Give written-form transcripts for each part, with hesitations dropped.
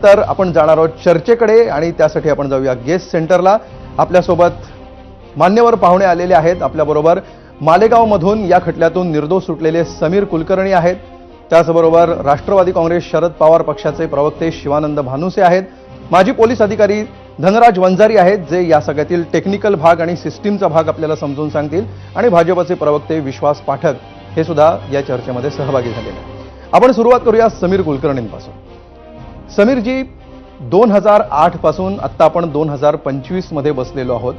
तर आपण जाणार आहोत चर्चेकडे आणि त्यासाठी आपण जाऊया गेस्ट सेंटरला। आपल्यासोबत मान्यवर पाहुणे आलेले आहेत। आपल्याबरोबर मालेगावमधून या खटल्यातून निर्दोष सुटलेले समीर कुलकर्णी आहेत। त्याचबरोबर राष्ट्रवादी काँग्रेस शरद पवार पक्षाचे प्रवक्ते शिवानंद भानुसे आहेत। माजी पोलीस अधिकारी धनराज वंजारी आहेत, जे या सगळ्यातील टेक्निकल भाग आणि सिस्टीमचा भाग आपल्याला समजून सांगतील। आणि भाजपचे प्रवक्ते विश्वास पाठक हे सुद्धा या चर्चेमध्ये सहभागी झालेले आहेत। आपण सुरुवात करूया समीर कुलकर्णींपासून। समीर जी, 2008 पासून आता आपण 2025 मध्ये बसलेलो आहोत।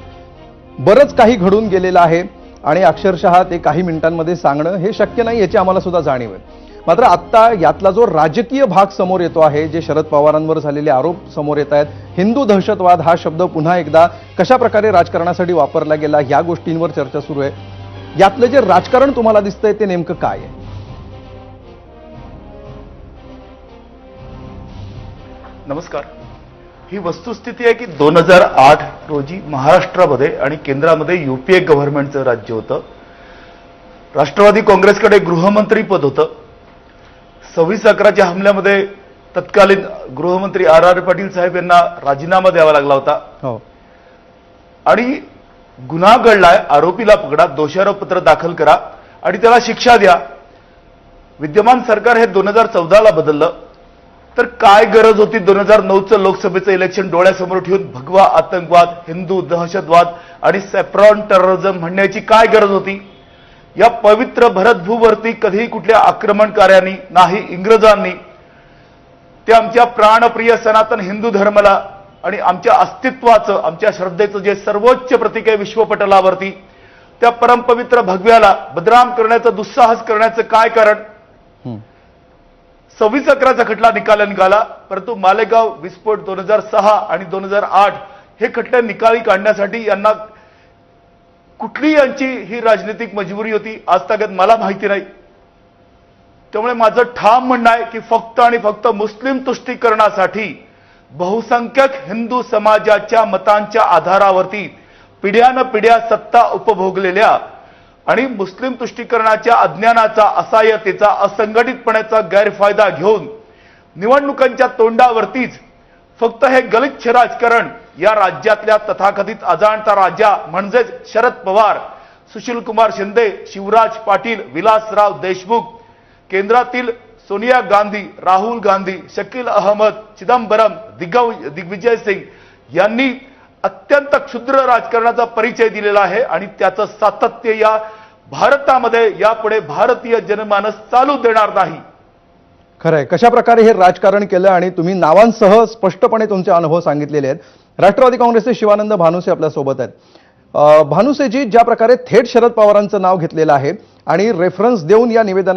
बरंच काही घडून गेलेलं आहे आणि अक्षरशः ते काही मिनिटांमध्ये सांगणं हे शक्य नाही, याची आम्हाला सुद्धा जाणीव आहे। मात्र आता यातला जो राजकीय भाग समोर येतो आहे, जे शरद पवारांवर झालेले आरोप समोर येत आहेत, हिंदू दहशतवाद हा शब्द पुन्हा एकदा कशा प्रकारे राजकारणासाठी वापरला गेला, या गोष्टींवर चर्चा सुरू आहे। यातलं जे राजकारण तुम्हाला दिसतंय ते नेमकं काय आहे? नमस्कार। ही वस्तुस्थिती आहे की 2008 रोजी महाराष्ट्रामध्ये आणि केंद्रामध्ये यूपीए गव्हर्नमेंटचं राज्य होतं। राष्ट्रवादी काँग्रेसकडे गृहमंत्री पद होतं। 26/11च्या हमल्यामध्ये तत्कालीन गृहमंत्री आर पाटील साहेब यांना राजीनामा द्यावा लागला होता। हो। आणि गुन्हा घडलाय, आरोपीला पकडा, दोषारोपपत्र दाखल करा आणि त्याला शिक्षा द्या। विद्यमान सरकार हे 2014ला बदललं, तर काय गरज होती 2009चं लोकसभेचं इलेक्शन डोळ्यासमोर ठेवून भगवा आतंकवाद, हिंदू दहशतवाद आणि सॅफ्रॉन टेररिझम म्हणण्याची काय गरज होती? या पवित्र भरतभूवरती कधीही कुठल्या आक्रमणकार्यांनी नाही इंग्रजांनी ते आमच्या प्राणप्रिय सनातन हिंदू धर्माला आणि आमच्या अस्तित्वाचं, आमच्या श्रद्धेचं जे सर्वोच्च प्रतीक आहे विश्वपटलावरती, त्या परमपवित्र भगव्याला बदनाम करण्याचं, दुस्साहस करण्याचं काय कारण? 26/11चा खटला निकाला, परंतु मालेगाव विस्फोट 2006 आणि 2008 हे खटले निकाली काढण्यासाठी यांना कुठली यांची ही राजनीतिक मजबुरी होती आज तागत मला माहिती नाही। त्यामुळे माझं ठाम म्हणणं आहे की फक्त आणि फक्त मुस्लिम तुष्टीकरणासाठी बहुसंख्यक हिंदू समाजाच्या मतांच्या आधारावरती पिढ्यानपिढ्या सत्ता उपभोगलेल्या आणि मुस्लिम तुष्टीकरणाच्या अज्ञानाचा, असहाय्यतेचा, असंघटितपणाचा गैरफायदा घेऊन निवडणुकांच्या तोंडावरतीच फक्त हे गलिच्छ राजकारण या राज्यातल्या तथाकथित अजाणता राजा म्हणजेच शरद पवार, सुशीलकुमार शिंदे, शिवराज पाटील, विलासराव देशमुख, केंद्रातील सोनिया गांधी, राहुल गांधी, शकील अहमद, चिदंबरम, दिग्विजय सिंग यांनी अत्यंत क्षुद्र राजकारणाचा परिचय दिलेला आहे आणि त्याचं सातत्य या भारतामध्ये यापुढे भारतीय जनमानस चालू देणार नाही। खरंय, कशा प्रकारे हे राजकारण केलं आणि तुम्ही नावांसह स्पष्टपणे तुमचे अनुभव सांगितलेले आहेत। राष्ट्रवादी काँग्रेसचे शिवानंद भानुसे आपल्या सोबत आहेत। भानुसेजी, ज्या प्रकारे थेट शरद पवारांचं नाव घेतलेलं आहे आणि रेफरन्स देऊन या निवेदनात